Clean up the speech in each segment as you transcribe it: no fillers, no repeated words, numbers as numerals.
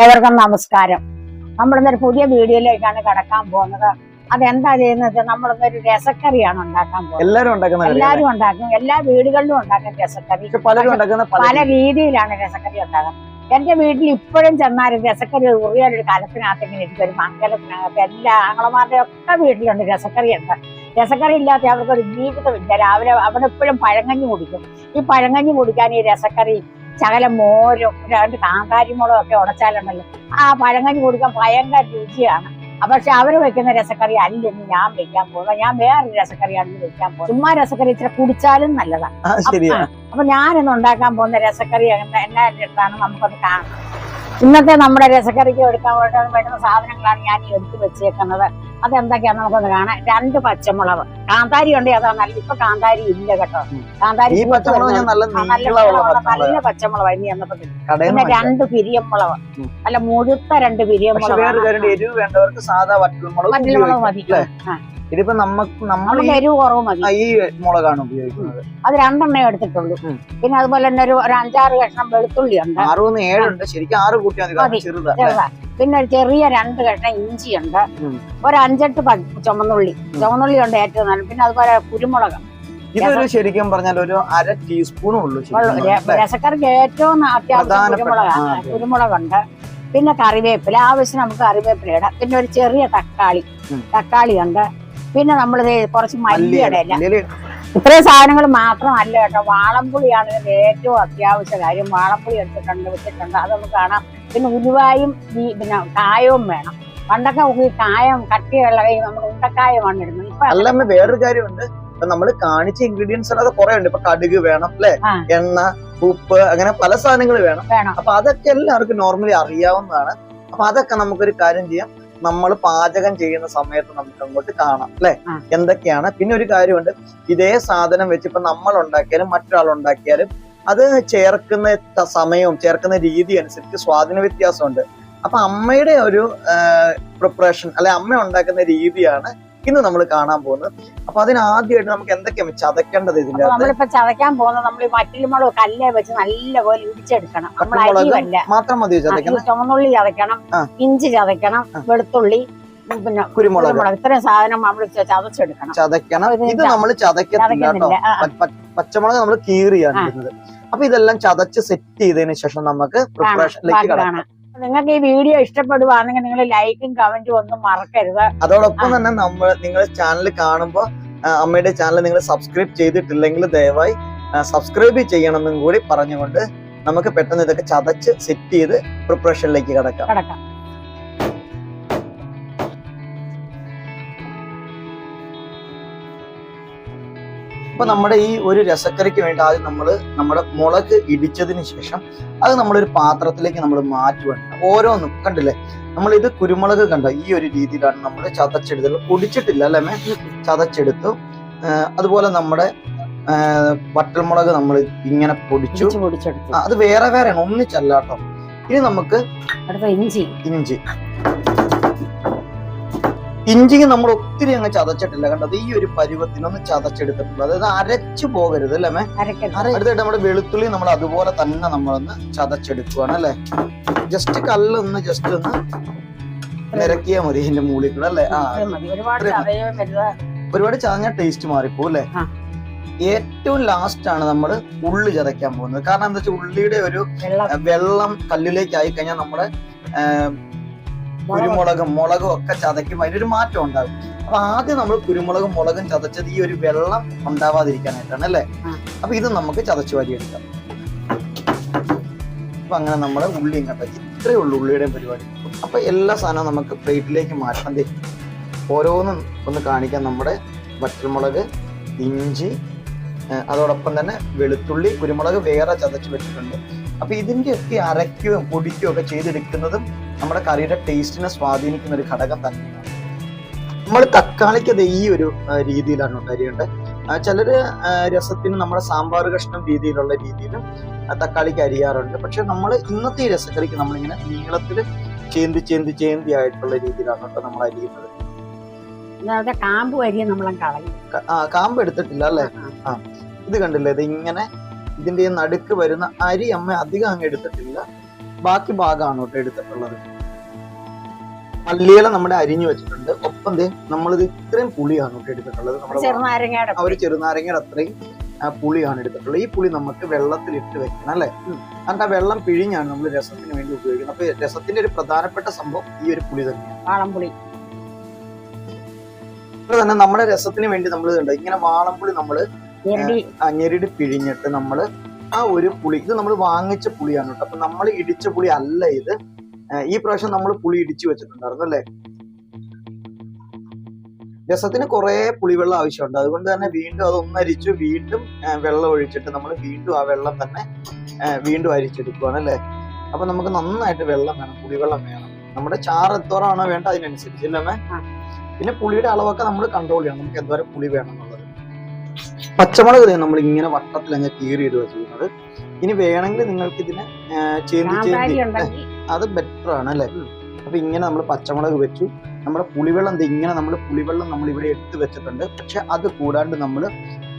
ഏവർക്കും നമസ്കാരം. നമ്മളിന്നൊരു പുതിയ വീഡിയോയിലേക്കാണ് കടക്കാൻ പോകുന്നത്. അതെന്താ ചെയ്യുന്നത്? നമ്മളിന്നൊരു രസക്കറിയാണ് ഉണ്ടാക്കാൻ പോകുന്നത്. എല്ലാവരും ഉണ്ടാക്കും, എല്ലാ വീടുകളിലും ഉണ്ടാക്കും രസക്കറി. പല രീതിയിലാണ് രസക്കറി ഉണ്ടാക്കുന്നത്. എന്റെ വീട്ടിൽ ഇപ്പോഴും ചെന്നാലും രസക്കറി ഉറിയാനൊരു കലത്തിനകത്തെങ്കിലും എനിക്കൊരു മംഗലത്തിനകത്ത് എല്ലാ ആങ്ങളമാരുടെ ഒക്കെ വീട്ടിലുണ്ട് രസക്കറി ഉണ്ട്. രസക്കറി ഇല്ലാത്ത അവർക്കൊരു ജീവിതമില്ല. രാവിലെ അവിടെ എപ്പോഴും പഴങ്കഞ്ഞി കുടിക്കും. ഈ പഴങ്കഞ്ഞി കുടിക്കാൻ ഈ രസക്കറി ശകലം മോരും 2 കാന്താരിമുളകും ഒക്കെ ഉടച്ചാലുണ്ടല്ലോ ആ പഴങ്കഞ്ഞി കുടിക്കാൻ ഭയങ്കര രുചിയാണ്. പക്ഷെ അവര് വെക്കുന്ന രസക്കറി അല്ലെന്ന് ഞാൻ വെക്കാൻ പോകുന്നത്. ഞാൻ വേറൊരു രസക്കറിയാണ് വെക്കാൻ പോകുന്നത്. ചുമ്മാ രസക്കറി ഇച്ചിരി കുടിച്ചാലും നല്ലതാണ്. അപ്പൊ ഞാനിന്ന് ഉണ്ടാക്കാൻ പോകുന്ന രസക്കറി എന്നാ എടുത്താണ് നമുക്കൊന്ന് കാണാം. ഇന്നത്തെ നമ്മുടെ രസക്കറിക്ക് എടുക്കാൻ വേണ്ടുന്ന സാധനങ്ങളാണ് ഞാൻ ഈ എടുത്തു വെച്ചേക്കുന്നത്. അതെന്തൊക്കെയാന്ന് നമുക്കൊന്ന് കാണാം. 2 പച്ചമുളക്, കാന്താരി ഉണ്ടെങ്കിൽ അതാണ് നല്ല. ഇപ്പൊ കാന്താരി ഇല്ല കേട്ടോ. കാന്താരി നല്ല പച്ചമുളക് ഇനി എന്നപ്പോ. പിന്നെ 2 പിരിയമുളക്, നല്ല മുഴുത്ത 2 പിരിയമുളക്. വറ്റൽമുളക് മതി. ഇതിപ്പോ നമുക്ക് എരിവ് കുറവ് മതി. ഈ മുളകാണ് ഉപയോഗിക്കുന്നത്. അത് 2 എണ്ണേ എടുത്തിട്ടുള്ളൂ. പിന്നെ അതുപോലെ തന്നെ ഒരു 5-6 കഷ്ണം വെളുത്തുള്ളി ഉണ്ട്. 6-7 ഉണ്ട്. ശരിക്കും 6 കൂട്ടിയാൽ ചെറുതാ. പിന്നെ ഒരു ചെറിയ 2 കഷ്ണം ഇഞ്ചി ഉണ്ട്. ഒരു 5-8 ചുമന്നുള്ളി ഉണ്ട് ഏറ്റവും നല്ല. പിന്നെ അതുപോലെ കുരുമുളക്. ഇതൊരു ശരിക്കും പറഞ്ഞാൽ ഒരു 1/2 ടീസ്പൂണും ഉള്ളൂ. രസക്കറിക്ക് ഏറ്റവും അത്യാവശ്യം കുരുമുളകുണ്ട്. പിന്നെ കറിവേപ്പില, ആവശ്യം നമുക്ക് കറിവേപ്പില ഇടാം. പിന്നെ ഒരു ചെറിയ തക്കാളി ഉണ്ട്. പിന്നെ നമ്മളിത് കുറച്ച് മല്ലിയുടെ ഇല. ഇത്രയും സാധനങ്ങൾ മാത്രമല്ല കേട്ടോ. വാളംപുളിയാണ് ഇതിന്റെ ഏറ്റവും അത്യാവശ്യ കാര്യം. വാളംപുളി വെച്ചിട്ടുണ്ട്. അതൊന്ന് കാണാം. പിന്നെ ഉലുവായും പിന്നെ കായവും വേണം. പണ്ടൊക്കെ ഈ കായം കട്ടിയുള്ള നമ്മൾ ഉണ്ടക്കായമാണ് ഇടുന്നത്. ഇപ്പൊ വേറൊരു കാര്യമുണ്ട്. ഇപ്പൊ നമ്മൾ കാണിച്ച ഇൻഗ്രീഡിയൻസ് അല്ലാതെ കുറെ ഉണ്ട്. ഇപ്പൊ കടുക് വേണം അല്ലെ, എണ്ണ, ഉപ്പ്, അങ്ങനെ പല സാധനങ്ങൾ വേണം. അപ്പൊ അതൊക്കെ എല്ലാവർക്കും നോർമലി അറിയാവുന്നതാണ്. അപ്പൊ അതൊക്കെ നമുക്കൊരു കാര്യം ചെയ്യാം. നമ്മൾ പാചകം ചെയ്യുന്ന സമയത്ത് നമുക്ക് അങ്ങോട്ട് കാണാം അല്ലെ എന്തൊക്കെയാണ്. പിന്നെ ഒരു കാര്യമുണ്ട്, ഇതേ സാധനം വെച്ച് ഇപ്പൊ നമ്മൾ ഉണ്ടാക്കിയാലും മറ്റൊരാൾ ഉണ്ടാക്കിയാലും അത് ചേർക്കുന്ന സമയവും ചേർക്കുന്ന രീതി അനുസരിച്ച് സ്വാധീന വ്യത്യാസമുണ്ട്. അപ്പൊ അമ്മയുടെ ഒരു പ്രിപ്പറേഷൻ അല്ലെ, അമ്മ ഉണ്ടാക്കുന്ന രീതിയാണ് ഇന്ന് നമ്മൾ കാണാൻ പോകുന്നത്. അപ്പൊ അതിനാദ്യമായിട്ട് നമുക്ക് എന്തൊക്കെയാണ് ചതക്കേണ്ടത്? ഇതിന്റെ നമ്മളിപ്പോ ചതയ്ക്കാൻ പോകുന്നത് നമ്മൾ മറ്റൽമുളക് കല്ലേ വെച്ച് നല്ലപോലെ ഇടിച്ചെടുക്കണം. മാത്രം മതി ചതയ്ക്കണം. ചുമന്നുള്ളി ചതയ്ക്കണം, ഇഞ്ചി ചതയ്ക്കണം, വെളുത്തുള്ളി, പിന്നെ കുരുമുളക്. ഇത്രയും സാധനം നമ്മൾ ചതയ്ക്കണം. ഇത് നമ്മൾ ചതയ്ക്കത്തില്ല കേട്ടോ. പച്ചമുളക് നമ്മൾ കീറിയാണ് ഇടുന്നത്. അപ്പൊ ഇതെല്ലാം ചതച്ച് സെറ്റ് ചെയ്തതിനു ശേഷം നമുക്ക് പ്രിപ്പറേഷനിലേക്ക് കടക്കാം. നിങ്ങൾക്ക് ഈ വീഡിയോ ഇഷ്ടപ്പെടുവാണെങ്കിൽ നിങ്ങൾ ലൈക്കും കമന്റും ഒന്നും മറക്കരുത്. അതോടൊപ്പം തന്നെ നിങ്ങൾ ചാനൽ കാണുമ്പോൾ അമ്മയുടെ ചാനൽ നിങ്ങൾ സബ്സ്ക്രൈബ് ചെയ്തിട്ടില്ലെങ്കിൽ ദയവായി സബ്സ്ക്രൈബ് ചെയ്യണമെന്നും കൂടി പറഞ്ഞുകൊണ്ട് നമുക്ക് പെട്ടെന്ന് ഇതൊക്കെ ചതച്ച് സെറ്റ് ചെയ്ത് പ്രിപ്പറേഷനിലേക്ക് കടക്കാം. അപ്പൊ നമ്മുടെ ഈ ഒരു രസക്കറിക്ക് വേണ്ടി ആദ്യം നമ്മുടെ മുളക് ഇടിച്ചതിന് ശേഷം അത് നമ്മളൊരു പാത്രത്തിലേക്ക് നമ്മൾ മാറ്റുവാണ്. ഓരോന്നും കണ്ടില്ലേ, ഇത് കുരുമുളക് കണ്ടോ, ഈ ഒരു രീതിയിലാണ് നമ്മൾ ചതച്ചെടുത്തത്. പൊടിച്ചിട്ടില്ല അല്ലേ, ചതച്ചെടുത്തു. അതുപോലെ നമ്മുടെ വറ്റൽമുളക് നമ്മൾ ഇങ്ങനെ പൊടിച്ചെടുത്തു. അത് വേറെ ഒന്നിച്ചല്ല കേട്ടോ. ഇനി നമുക്ക് ഇഞ്ചി നമ്മൾ ഒത്തിരി അങ്ങ് ചതച്ചിട്ടില്ല കണ്ടത്. ഈ ഒരു പരുവത്തിനൊന്ന് ചതച്ചെടുത്തിട്ടുള്ളൂ. അതായത് അരച്ചു പോകരുത് അല്ലേ. അടുത്തായിട്ട് നമ്മുടെ വെളുത്തുള്ളി നമ്മൾ അതുപോലെ തന്നെ നമ്മളൊന്ന് ചതച്ചെടുക്കുവാണ് അല്ലെ. ജസ്റ്റ് കല്ലൊന്ന് ജസ്റ്റ് ഒന്ന് നിരക്കിയാ മതി ഇതിന്റെ മൂളിൽ കൂടെ അല്ലെ. ഒരുപാട് ചതഞ്ഞ ടേസ്റ്റ് മാറിപ്പോ അല്ലെ. ഏറ്റവും ലാസ്റ്റ് ആണ് നമ്മൾ ഉള്ളി ചതയ്ക്കാൻ പോകുന്നത്. കാരണം എന്താ വെച്ചാൽ ഉള്ളിയുടെ ഒരു വെള്ളം കല്ലിലേക്ക് ആയി കഴിഞ്ഞാൽ നമ്മുടെ മുളകും ഒക്കെ ചതയ്ക്കുമ്പോൾ അതിനൊരു മാറ്റം ഉണ്ടാകും. അപ്പൊ ആദ്യം നമ്മൾ മുളകും ചതച്ചത് ഈ ഒരു വെള്ളം ഉണ്ടാവാതിരിക്കാനായിട്ടാണ് അല്ലെ. അപ്പൊ ഇത് നമുക്ക് ചതച്ചു വാരിയെടുക്കാം. അപ്പൊ അങ്ങനെ നമ്മുടെ ഉള്ളി ഇങ്ങോട്ട് ഇത്രയേ ഉള്ളൂ ഉള്ളിയുടെ പരിപാടി. അപ്പൊ എല്ലാ സാധനവും നമുക്ക് പ്ലേറ്റിലേക്ക് മാറ്റണം. ഓരോന്നും ഒന്ന് കാണിക്കാം. നമ്മുടെ വറ്റൽമുളക്, ഇഞ്ചി, അതോടൊപ്പം തന്നെ വെളുത്തുള്ളി, കുരുമുളക് വേറെ ചതച്ച് വെച്ചിട്ടുണ്ട്. അപ്പൊ ഇതിന്റെയൊക്കെ അരയ്ക്കുകയും പൊടിക്കുകയും ഒക്കെ ചെയ്തെടുക്കുന്നതും നമ്മുടെ കറിയുടെ ടേസ്റ്റിനെ സ്വാധീനിക്കുന്ന ഒരു ഘടകം തന്നെയാണ്. നമ്മൾ തക്കാളിക്ക് ഈ ഒരു രീതിയിലാണ് അരിയേണ്ടത്. ചിലര് രസത്തിന് നമ്മുടെ സാമ്പാർ കഷ്ണം രീതിയിലുള്ള രീതിയിലും തക്കാളിക്ക് അരിയാറുണ്ട്. പക്ഷെ നമ്മൾ ഇന്നത്തെ ഈ രസക്കറിക്ക് നമ്മളിങ്ങനെ നീളത്തിൽ ചേന്തി ആയിട്ടുള്ള രീതിയിലാണ് കേട്ടോ നമ്മൾ അരിയുന്നത്. കാമ്പ് എടുത്തിട്ടില്ല അല്ലെ. ഇത് കണ്ടില്ലേ, ഇത് ഇങ്ങനെ ഇതിന്റെ നടുക്ക് വരുന്ന അരി അമ്മ അധികം അങ്ങ് എടുത്തിട്ടില്ല. ബാക്കി ഭാഗമാണ് കേട്ടോ എടുത്തിട്ടുള്ളത്. മല്ലിയില നമ്മുടെ അരിഞ്ഞു വെച്ചിട്ടുണ്ട്. ഒപ്പം നമ്മളിത് ഇത്രയും പുളിയാണ് കേട്ടോ എടുത്തിട്ടുള്ളത്. നമ്മുടെ ഒരു ചെറുനാരങ്ങയുടെ അത്രയും പുളിയാണ് എടുത്തിട്ടുള്ളത്. ഈ പുളി നമുക്ക് വെള്ളത്തിൽ ഇട്ട് വെക്കണം അല്ലെ. എന്നിട്ട് ആ വെള്ളം പിഴിഞ്ഞാണ് നമ്മൾ രസത്തിന് വേണ്ടി ഉപയോഗിക്കുന്നത്. അപ്പൊ രസത്തിന്റെ ഒരു പ്രധാനപ്പെട്ട സംഭവം ഈ ഒരു പുളി തന്നെയാണ്, വാളംപുളി. തന്നെ നമ്മുടെ രസത്തിന് വേണ്ടി നമ്മൾ ഇങ്ങനെ വാളംപുളി നമ്മള് ഞെരടി പിഴിഞ്ഞിട്ട് നമ്മള് ആ ഒരു പുളി, ഇത് നമ്മൾ വാങ്ങിച്ച പുളിയാണ് കേട്ടോ. അപ്പൊ നമ്മൾ ഇടിച്ച പുളി അല്ല ഇത്. ഈ പ്രാവശ്യം നമ്മൾ പുളി ഇടിച്ചു വെച്ചിട്ടുണ്ടായിരുന്നു അല്ലെ. രസത്തിന് കുറെ പുളിവെള്ളം ആവശ്യമുണ്ട്. അതുകൊണ്ട് തന്നെ വീണ്ടും അതൊന്നരിച്ചു വീണ്ടും വെള്ളം ഒഴിച്ചിട്ട് നമ്മൾ വീണ്ടും ആ വെള്ളം തന്നെ വീണ്ടും അരിച്ചെടുക്കുകയാണ് അല്ലെ. അപ്പൊ നമുക്ക് നന്നായിട്ട് വെള്ളം വേണം, പുളിവെള്ളം വേണം. നമ്മുടെ ചാറ് എത്തോറാണോ വേണ്ട അതിനനുസരിച്ച് അല്ലേ. പിന്നെ പുളിയുടെ അളവൊക്കെ നമ്മൾ കൺട്രോൾ ചെയ്യണം, നമുക്ക് എന്തോരം പുളി വേണം എന്നുള്ളത്. പച്ചമുളക് നമ്മൾ ഇങ്ങനെ വട്ടത്തിൽ അങ്ങ് കീറിയിടുക ചെയ്യുന്നത്. ഇനി വേണമെങ്കിൽ നിങ്ങൾക്ക് ഇതിനെ ചേന്തി അത് ബെറ്റർ ആണ് അല്ലെ. അപ്പൊ ഇങ്ങനെ നമ്മൾ പച്ചമുളക് വെച്ചു. നമ്മുടെ പുളിവെള്ളം ഇങ്ങനെ നമ്മൾ ഇവിടെ എടുത്ത് വെച്ചിട്ടുണ്ട്. പക്ഷെ അത് കൂടാണ്ട് നമ്മൾ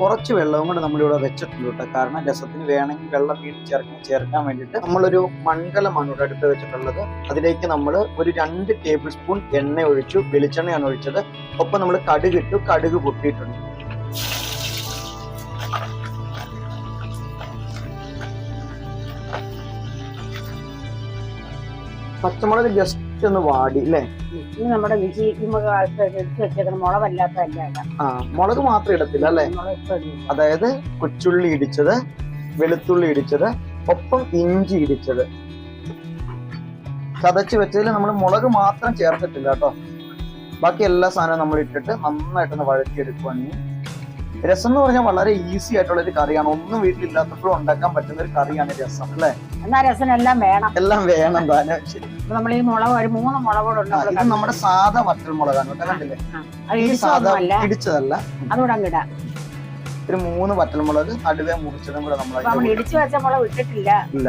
കുറച്ച് വെള്ളവും കൂടെ നമ്മളിവിടെ വെച്ചിട്ടുണ്ട് കേട്ടോ. കാരണം രസത്തിന് വേണമെങ്കിൽ വെള്ളം വീണ്ടും ചേർക്കാൻ വേണ്ടിയിട്ട് നമ്മളൊരു മൺകലമാണ് ഇവിടെ എടുത്ത് വെച്ചിട്ടുള്ളത്. അതിലേക്ക് നമ്മൾ ഒരു 2 ടേബിൾ സ്പൂൺ എണ്ണ ഒഴിച്ചു, വെളിച്ചെണ്ണയാണ് ഒഴിച്ചത്. ഒപ്പം നമ്മൾ കടുകിട്ടു, കടുക് പൊട്ടിയിട്ടുണ്ട്. പച്ചമുളക് ജസ്റ്റ് ഒന്ന് വാടി അല്ലേ. നമ്മുടെ മുളക് മാത്രം ഇടത്തില്ല അല്ലെ. അതായത് കൊച്ചുള്ളി ഇടിച്ചത്, വെളുത്തുള്ളി ഇടിച്ചത്, ഒപ്പം ഇഞ്ചി ഇടിച്ചത്, ചതച്ച് വെച്ചതിൽ നമ്മൾ മുളക് മാത്രം ചേർത്തിട്ടില്ല കേട്ടോ. ബാക്കി എല്ലാ സാധനവും നമ്മൾ ഇട്ടിട്ട് നന്നായിട്ടൊന്ന് വഴറ്റിയെടുക്കുവാണെങ്കിൽ രസം എന്ന് പറഞ്ഞാൽ വളരെ ഈസി ആയിട്ടുള്ള ഒരു കറിയാണ്. ഒന്നും വീട്ടിലില്ലാത്തപ്പോഴും ഉണ്ടാക്കാൻ പറ്റുന്ന ഒരു കറിയാണ് രസം അല്ലെ. എന്നാ രസം എല്ലാം വേണം താനും. ശരി, നമ്മൾ ഈ മുളക് 3 മുളകോടുണ്ട്. ഇത് നമ്മുടെ സാധാ വറ്റൽ മുളകാണ് കേട്ടോ. കണ്ടില്ലേ, സാധാ ഇടിച്ചതല്ല. അതുകൂടെ അങ്ങിടാം. ഒരു 3 വറ്റൽമുളക് നടുവേ മുറിച്ചതും കൂടെ നമ്മൾ ഇടിച്ചു വെച്ച മുളക് ഇട്ടിട്ടില്ല. ഇല്ല,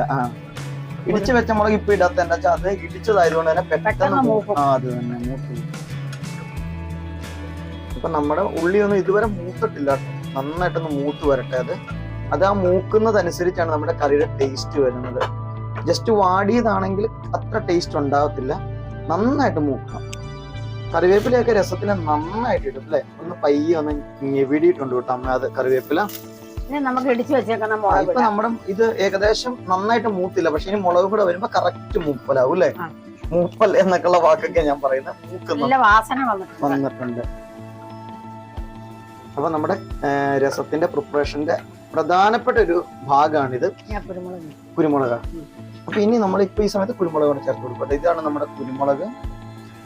ഇടിച്ചു വെച്ച മുളക് ഇപ്പൊ ഇടാത്ത എന്താ വെച്ചാൽ അത് ഇടിച്ചതായതുകൊണ്ട് തന്നെ പെട്ടെന്ന് അത് തന്നെ മൂത്ത്. അപ്പൊ നമ്മുടെ ഉള്ളിയൊന്നും ഇതുവരെ മൂത്തിട്ടില്ല, നന്നായിട്ടൊന്ന് മൂത്ത് വരട്ടെ. അത് ആ മൂക്കുന്നതനുസരിച്ചാണ് നമ്മുടെ കറിയുടെ ടേസ്റ്റ് വരുന്നത്. ജസ്റ്റ് വാടിയതാണെങ്കിൽ അത്ര ടേസ്റ്റ് ഉണ്ടാകത്തില്ല. നന്നായിട്ട് മൂക്കണം. കറിവേപ്പിലയൊക്കെ രസത്തിന് നന്നായിട്ട് ഇടും അല്ലെ. ഒന്ന് പയ്യെ ഒന്ന് ഞെവിടിയിട്ടുണ്ട് കേട്ടോ അമ്മ അത് കറിവേപ്പില. നമുക്ക് ഇടിച്ചു വെച്ചേക്കുന്ന ഇപ്പൊ നമ്മുടെ ഇത് ഏകദേശം നന്നായിട്ട് മൂത്തില്ല. പക്ഷെ ഇനി മുളക് കൂടെ വരുമ്പോ കറക്റ്റ് മൂപ്പലാവും അല്ലെ. മൂപ്പൽ എന്നൊക്കെയുള്ള വാക്കൊക്കെ ഞാൻ പറയുന്നത്. മൂക്കുന്ന വാസന വന്നിട്ടുണ്ട്. അപ്പൊ നമ്മുടെ രസത്തിന്റെ പ്രിപ്പറേഷന്റെ പ്രധാനപ്പെട്ട ഒരു ഭാഗമാണിത്, കുരുമുളക്. അപ്പൊ ഇനി നമ്മൾ ഇപ്പൊ ഈ സമയത്ത് കുരുമുളക് കൂടെ ചേർത്ത് കൊടുക്കട്ടെ. ഇതാണ് നമ്മുടെ കുരുമുളക്.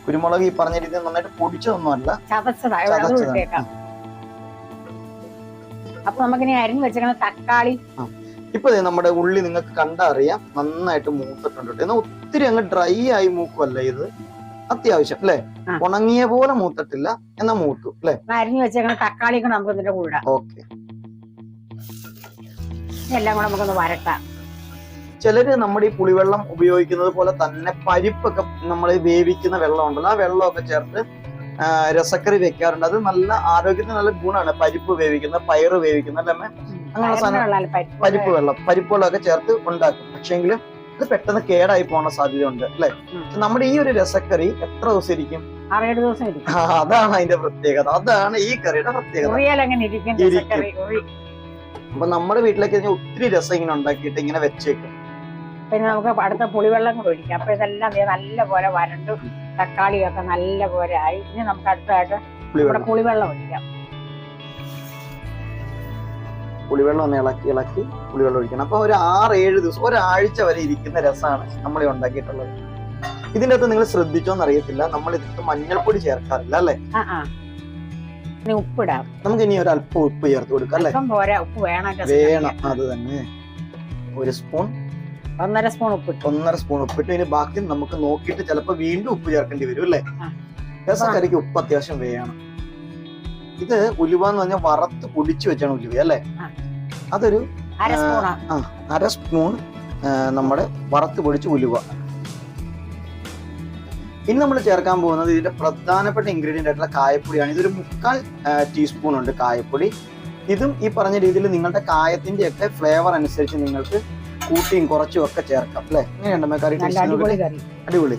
കുരുമുളക് ഈ പറഞ്ഞ രീതിയിൽ നന്നായിട്ട് പൊടിച്ചതൊന്നും അല്ല, ചതച്ചതാണ്. അപ്പൊ നമുക്കിനി അരിഞ്ഞു വെച്ചേക്കുന്ന തക്കാളി. ഇപ്പൊ നമ്മുടെ ഉള്ളി നിങ്ങൾക്ക് കണ്ടറിയാം നന്നായിട്ട് മൂത്തിട്ടുണ്ട്. എന്നാൽ ഒത്തിരി അങ്ങ് ഡ്രൈ ആയി മൂക്കുമല്ല ഇത്, അത്യാവശ്യം അല്ലെ. ഉണങ്ങിയ പോലെ മൂത്തിട്ടില്ല, എന്നാ മൂത്തു അല്ലെ. അരിഞ്ഞു വെച്ചേക്കുന്ന തക്കാളി നമുക്ക് ഇതിന്റെ കൂടെ. ഓക്കെ, എല്ലാം കൂടെ നമുക്കൊന്ന് വരട്ടാം. ചിലര് നമ്മുടെ ഈ പുളിവെള്ളം ഉപയോഗിക്കുന്നത് പോലെ തന്നെ പരിപ്പൊക്കെ നമ്മൾ വേവിക്കുന്ന വെള്ളം ഉണ്ടല്ലോ, ആ വെള്ളമൊക്കെ ചേർത്ത് രസക്കറി വെക്കാറുണ്ട്. അത് നല്ല ആരോഗ്യത്തിന് നല്ല ഗുണമാണ്. പരിപ്പ് വേവിക്കുന്ന, പയറ് വേവിക്കുന്ന അല്ലേ അങ്ങനെയുള്ള സാധനം, പരിപ്പ് വെള്ളമൊക്കെ ചേർത്ത് ഉണ്ടാക്കും. പക്ഷേങ്കിൽ അത് പെട്ടെന്ന് കേടായി പോകാൻ സാധ്യത ഉണ്ട് അല്ലെ. നമ്മുടെ ഈ ഒരു രസക്കറി എത്ര ദിവസം ഇരിക്കും? 6-7 ദിവസം ഇരിക്കും. അതാണ് അതിന്റെ പ്രത്യേകത, അതാണ് ഈ കറിയുടെ പ്രത്യേകത. അപ്പൊ നമ്മുടെ വീട്ടിലേക്ക് ഒത്തിരി രസം ഇങ്ങനെ ഉണ്ടാക്കിയിട്ട് ഇങ്ങനെ വെച്ചേക്കും. പിന്നെ നമുക്ക് അടുത്ത പുളിവെള്ളം കൂടെ ഒഴിക്കാം. അപ്പൊ ഇതെല്ലാം നല്ല പോലെ വരണ്ടു, തക്കാളിയൊക്കെ നല്ല പോലെ ആയി. ഇനി നമുക്ക് അടുത്തായിട്ട് പുളിവെള്ളം ഒഴിക്കാം. പുളിവെള്ളം ഒന്ന് ഇളക്കി പുളിവെള്ളം ഒഴിക്കണം. അപ്പൊ ഒരു 6-7 ദിവസം, ഒരാഴ്ച വരെ ഇരിക്കുന്ന രസമാണ് നമ്മൾ ഉണ്ടാക്കിയിട്ടുള്ളത്. ഇതിന്റെ അകത്ത് നിങ്ങൾ ശ്രദ്ധിച്ചോന്ന് അറിയത്തില്ല, നമ്മൾ ഇതിന് മഞ്ഞൾപ്പൊടി ചേർക്കാറില്ല അല്ലെ. ഉപ്പിടാം. നമുക്ക് ഇനി ഒരു അല്പം ഉപ്പ് ചേർത്ത് കൊടുക്കാം അല്ലെ. ഉപ്പ് വേണം. അത് തന്നെ 1 സ്പൂൺ, 1.5 സ്പൂൺ ഉപ്പിട്ടു. 1.5 സ്പൂൺ ഉപ്പിട്ട് ഇനി ബാക്കി നമുക്ക് നോക്കിയിട്ട് ചിലപ്പോ വീണ്ടും ഉപ്പ് ചേർക്കേണ്ടി വരും അല്ലെ. രസക്കറിക്ക് ഉപ്പ് അത്യാവശ്യം വേണം. ഇത് ഉലുവ എന്ന് പറഞ്ഞാൽ വറുത്ത് പൊടിച്ചു വെച്ചാണ് ഉലുവ അല്ലെ. അതൊരു 1/2 സ്പൂൺ നമ്മുടെ വറുത്ത് പൊടിച്ച ഉലുവ. ഇനി നമ്മൾ ചേർക്കാൻ പോകുന്നത് ഇതിന്റെ പ്രധാനപ്പെട്ട ഇൻഗ്രീഡിയന്റ് ആയിട്ടുള്ള കായപ്പൊടിയാണ്. ഇതൊരു 3/4 ടീസ്പൂൺ ഉണ്ട് കായപ്പൊടി. ഇതും ഈ പറഞ്ഞ രീതിയിൽ നിങ്ങളുടെ കായത്തിന്റെ ഒക്കെ ഫ്ലേവർ അനുസരിച്ച് നിങ്ങൾക്ക് കൂട്ടിയും കുറച്ചും ഒക്കെ ചേർക്കാം അല്ലെ? എങ്ങനെയുണ്ട് കറി? അടിപൊളി കറി, അടിപൊളി.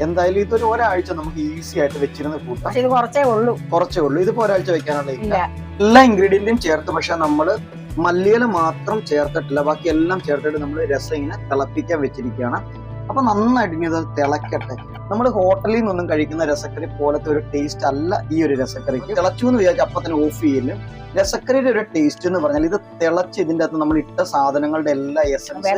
എന്തായാലും ഇതൊരു ഒരാഴ്ച നമുക്ക് ഈസി ആയിട്ട് വെച്ചിരുന്ന് കൂട്ടാം. ഇത് കുറച്ചേ ഉള്ളൂ. ഇതിപ്പോ ഒരാഴ്ച വെക്കാനുള്ള എല്ലാ ഇൻഗ്രീഡിയന്റും ചേർത്ത്, പക്ഷെ നമ്മള് മല്ലിയില മാത്രം ചേർത്തിട്ടില്ല, ബാക്കി എല്ലാം ചേർത്തിട്ട് നമ്മൾ രസം ഇങ്ങനെ തിളപ്പിക്കാൻ വെച്ചിരിക്കുകയാണ്. അപ്പൊ നന്നായിട്ട് ഇനി ഇത് തിളക്കട്ടെ. നമ്മൾ ഹോട്ടലിൽ നിന്നൊന്നും കഴിക്കുന്ന രസക്കറി പോലത്തെ ഒരു ടേസ്റ്റ് അല്ല ഈ ഒരു രസക്കറിക്ക്. തിളച്ചു എന്ന് വിചാരിച്ച അപ്പൊ തന്നെ ഓഫ് ചെയ്യില്ല. രസക്കറിയുടെ ഒരു ടേസ്റ്റ് എന്ന് പറഞ്ഞാൽ ഇത് തിളച്ച് ഇതിന്റെ അകത്ത് നമ്മൾ ഇട്ട സാധനങ്ങളുടെ എല്ലാ എസൻസ്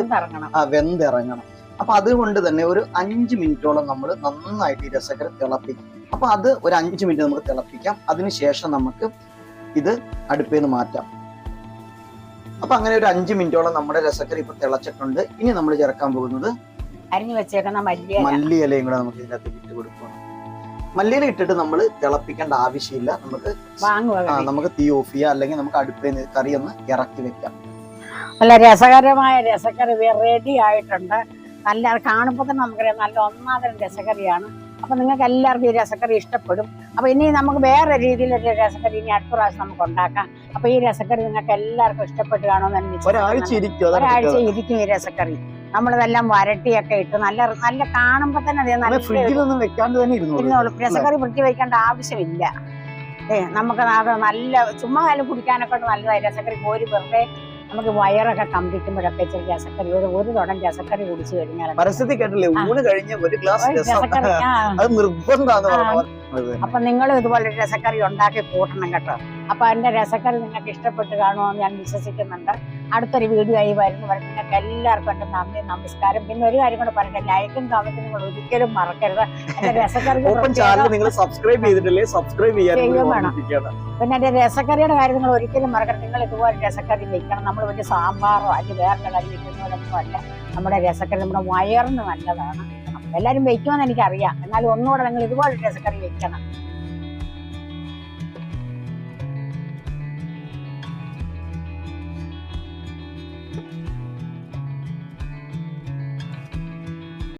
വെന്തിറങ്ങണം. അപ്പൊ അതുകൊണ്ട് തന്നെ ഒരു 5 മിനിറ്റോളം നമ്മൾ നന്നായിട്ട് ഈ രസക്കറി തിളപ്പിക്കും. അപ്പൊ അത് ഒരു 5 മിനിറ്റ് നമുക്ക് തിളപ്പിക്കാം. അതിനുശേഷം നമുക്ക് ഇത് അടുപ്പിൽ നിന്ന് മാറ്റാം. അപ്പൊ അങ്ങനെ ഒരു 5 മിനിറ്റോളം നമ്മുടെ രസക്കറി ഇപ്പൊ തിളച്ചിട്ടുണ്ട്. ഇനി നമ്മൾ ചേർക്കാൻ പോകുന്നത് അരിഞ്ഞു വെച്ചേക്കുന്ന മല്ലിയിലയും കൂടെ നമുക്ക് ഇതിനകത്ത് ഇട്ട് കൊടുക്കണം. മല്ലിയില ഇട്ടിട്ട് നമ്മൾ തിളപ്പിക്കേണ്ട ആവശ്യമില്ല. നമുക്ക് തീ ഓഫ് ചെയ്യാം, അല്ലെങ്കിൽ നമുക്ക് അടുപ്പിൽ നിന്ന് കറി ഒന്ന് ഇറക്കി വെക്കാം. നല്ല രസകരമായ രസക്കറി റെഡി ആയിട്ടുണ്ട്. നല്ല കാണുമ്പോൾ തന്നെ നമുക്കറിയാം നല്ല ഒന്നാമതരം രസക്കറിയാണ്. അപ്പൊ നിങ്ങൾക്ക് എല്ലാവർക്കും ഈ രസക്കറി ഇഷ്ടപ്പെടും. അപ്പൊ ഇനി നമുക്ക് വേറെ രീതിയിലൊരു രസക്കറി ഇനി അടുത്ത പ്രാവശ്യം നമുക്ക് ഉണ്ടാക്കാം. അപ്പൊ ഈ രസക്കറി നിങ്ങൾക്ക് എല്ലാവർക്കും ഇഷ്ടപ്പെട്ട് കാണുമെന്ന് ഒരാഴ്ച ഇരിക്കും ഈ രസക്കറി. നമ്മളിതെല്ലാം വരട്ടിയൊക്കെ ഇട്ട് നല്ല നല്ല കാണുമ്പോ തന്നെ ഫ്രിഡ്ജിലൊന്നും വെക്കാണ്ട് തന്നെ ഇരുന്നോളൂ. രസക്കറി ഫ്രിഡ്ജ് വെക്കേണ്ട ആവശ്യമില്ല. നമുക്ക് അത് നല്ല ചുമ്മാ കാലം കുടിക്കാനൊക്കെ നല്ലതായി. രസക്കറി പോരി വെറുതെ നമുക്ക് വയറൊക്കെ കമ്പിക്കുമ്പോഴൊക്കെ ഇച്ചിരി രസക്കറി ഒരു തുടം രസക്കറി കുടിച്ചു കഴിഞ്ഞാൽ പരസ്യത്തിൽ കേട്ടില്ലേ, ഊണ് കഴിഞ്ഞ ഒരു ഗ്ലാസ് രസക്കറി അത് നിർബന്ധമാണ്. അപ്പൊ നിങ്ങളും ഇതുപോലെ രസക്കറി ഉണ്ടാക്കി കൂട്ടണം കേട്ടോ. അപ്പൊ എന്റെ രസക്കറി നിങ്ങൾക്ക് ഇഷ്ടപ്പെട്ട് കാണുമെന്ന് ഞാൻ വിശ്വസിക്കുന്നുണ്ട്. അടുത്തൊരു വീഡിയോ ആയി വരുന്നവരെ നിങ്ങൾക്ക് എല്ലാവർക്കും എന്റെ നന്ദി, നമസ്കാരം. പിന്നെ ഒരു കാര്യം കൂടെ പറയട്ടെ, ലൈക്കും കമന്റും നിങ്ങൾ ഒരിക്കലും മറക്കരുത്. എന്റെ രസക്കറി സബ്സ്ക്രൈബ് ചെയ്തിട്ടില്ലേ, സബ്സ്ക്രൈബ് വേണം. പിന്നെ എന്റെ രസക്കറിയുടെ കാര്യം നിങ്ങൾ ഒരിക്കലും മറക്കരുത്. നിങ്ങൾ ഇതുപോലെ രസക്കറി വെക്കണം. നമ്മൾ വലിയ സാമ്പാറോ അല്ലെങ്കിൽ വേറെ കറി വെക്കുന്നവരൊന്നും അല്ല. നമ്മുടെ രസക്കറി നമ്മുടെ വയറിന് നല്ലതാണ്. എല്ലാരും വെക്കുമെന്ന് എനിക്കറിയാം. എന്നാലും ഒന്നുകൂടെ നിങ്ങൾ ഇതുപോലെ രസക്കറി വെക്കണം.